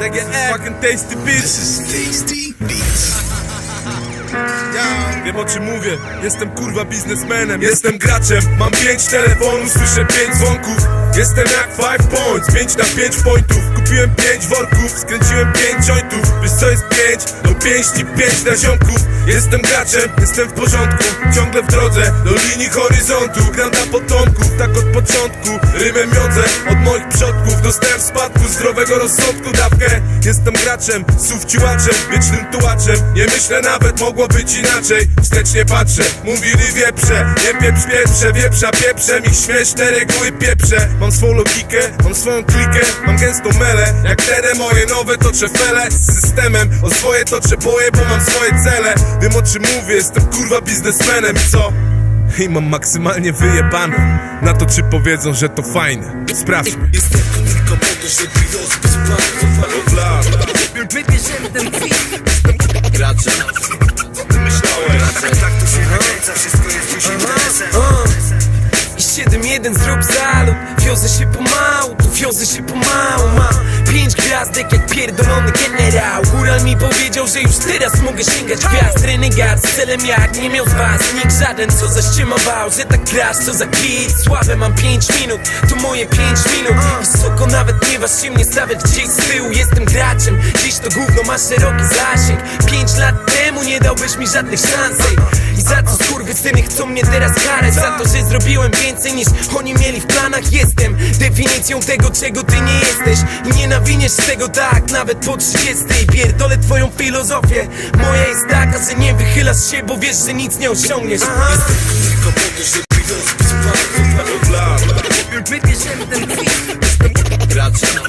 Fucking tasty beats. Wiem o czym mówię, jestem kurwa biznesmenem. Jestem graczem, mam 5 telefonów, słyszę 5 dzwonków. Jestem jak 5 points, 5 na 5 pointów. Kupiłem 5 worków, skręciłem 5 jointów. Wiesz co jest 5? No pięści 5 na ziomków. Jestem graczem, jestem w porządku. Ciągle w drodze, do linii horyzontu. Gram dla potomków, tak od początku. Rymem miodzę, od moich przodków. Dostałem w spadku zdrowego rozsądku dawkę. Jestem graczem, sufciłaczem, wiecznym tułaczem. Nie myślę nawet, mogło być inaczej. Wstecznie patrzę, mówili wieprze. Nie pieprz pieprze, wieprza pieprzem. Ich śmieszne reguły pieprze. Mam swoją logikę, mam swoją klikę. Mam gęstą melę, jak te moje nowe toczę fele. Z systemem, o swoje toczę boje, bo mam swoje cele. Wiem o czym mówię, jestem kurwa biznesmenem, co? I mam maksymalnie wyjebane na to, czy powiedzą, że to fajne. Sprawdźmy. Jestem tylko po to, żeby rozbić plan. Wybierzemy ten kwit. Graczem. Myślałem, tak to się nakręca, wszystko jest dziś interesem. 7-1 zrób zalub. Wiozę się pomału, tu wiozę się pomału. Mam 5 gwiazdek jak pierdolony generał. Góral mi powiedział, że już teraz mogę sięgać gwiazd. Renegat z celem jak nie miał z was nikt żaden, co zaściemował, że tak grasz, co za kit. Sławę mam 5 minut, to moje 5 minut. Wysoko nawet nie waż się mnie stawiać gdzieś z tyłu. Jestem graczem, dziś to gówno ma szeroki zasięg. 5 lat temu nie dałbyś mi żadnych szans. I za co skurwysyny chcą mnie teraz karać? Za to, że zrobiłem więcej niż oni mieli w planach. Jestem definicją tego, czego ty nie jesteś. I nie nawiniesz tego tak, nawet po 30. Pierdolę twoją filozofię. Moja jest taka, że nie wychylasz się, bo wiesz, że nic nie osiągniesz. Jestem tylko po to, żeby rozbić plan. Wybierzemy ten kwit. Graczem.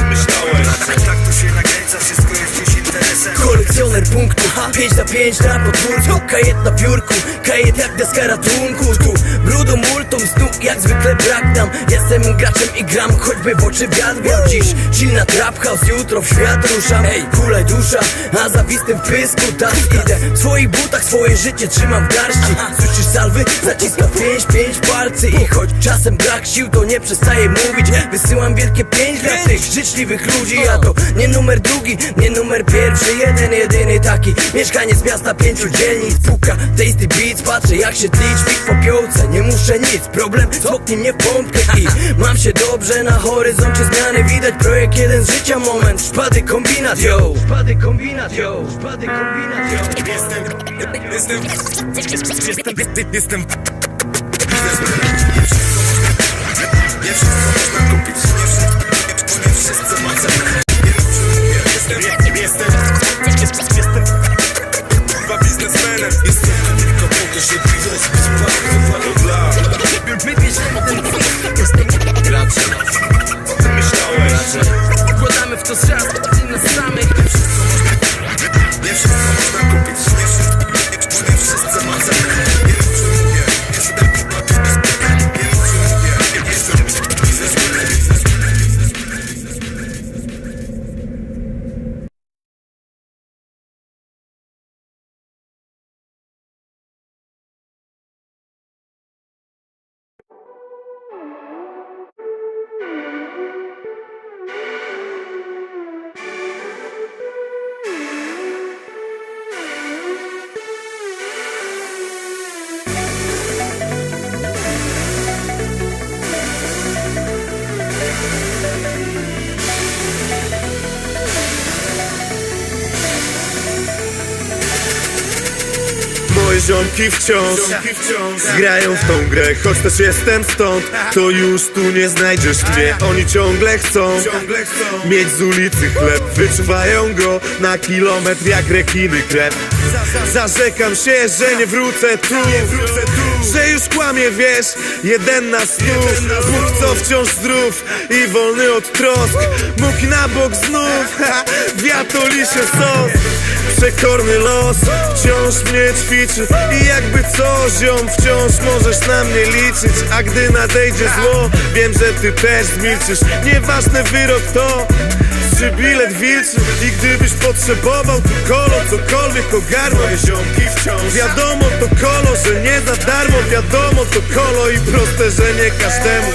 Myślałem, tak to się nakręca, wszystko jest dziś interesem. Kolekcjoner punktów, 5 na 5 na podwórku. Kajet na biurku, kajet jak deska ratunku. Tu brudą multą, snu jak zwykle brak nam. Jestem graczem i gram, choćby w oczy wiatr wiał. Dziś chill na trap house, jutro w świat ruszam. Ej, hulaj dusza, a zawistym w pysku tak idę. W swoich butach swoje życie trzymam w garści. Słyszysz salwy? Zaciskam 5 palcy. I choć czasem brak sił, to nie przestaję mówić. Wysyłam wielkie 5 dla tych życzliwych ludzi. A to nie numer drugi, nie numer pierwszy. Jeden, jedyny taki mieszkaniec miasta 5 dzielnic. Puka tasty beats, patrzę jak się tlić w popiołce. Nie muszę nic, problem smoknij mnie w pompkę. I mam się dobrze, na horyzoncie zmiany widać. Projekt jeden z życia, moment, szpady kombinat, yo. Szpady kombinat, yo. Szpady kombinat, yo. Jestem nie wszystko można kupić, nie wszystko ma cenę. Jestem kurwa biznesmenem. Jestem tylko po to, żeby rozbić plan. Wybierzemy ten kwit. Jestem graczem. Myślałem, wkładamy w to czas na samych. Nie wszystko można kupić, nie wszystko ma cenę. Moje ziomki wciąż grają w tą grę, choć też jestem stąd, to już tu nie znajdziesz mnie. Oni ciągle chcą mieć z ulicy chleb, wyczuwają go na kilometr jak rekiny krew. Zarzekam się, że nie wrócę tu, że już kłamie, wiesz, jeden na 100. Bóg co wciąż zdrów i wolny od trosk, mógł na bok znów, wiatr lisie sos. Przekorny los wciąż mnie ćwiczy i jakby co, ziom, wciąż możesz na mnie liczyć. A gdy nadejdzie zło, wiem, że ty też zmilczysz. Nieważny wyrok to, czy bilet wilczy. I gdybyś potrzebował tu kolo, cokolwiek ogarnął. Moje ziomki wciąż wiadomo to kolo, że nie za darmo. Wiadomo to kolo i proste, że nie każdemu.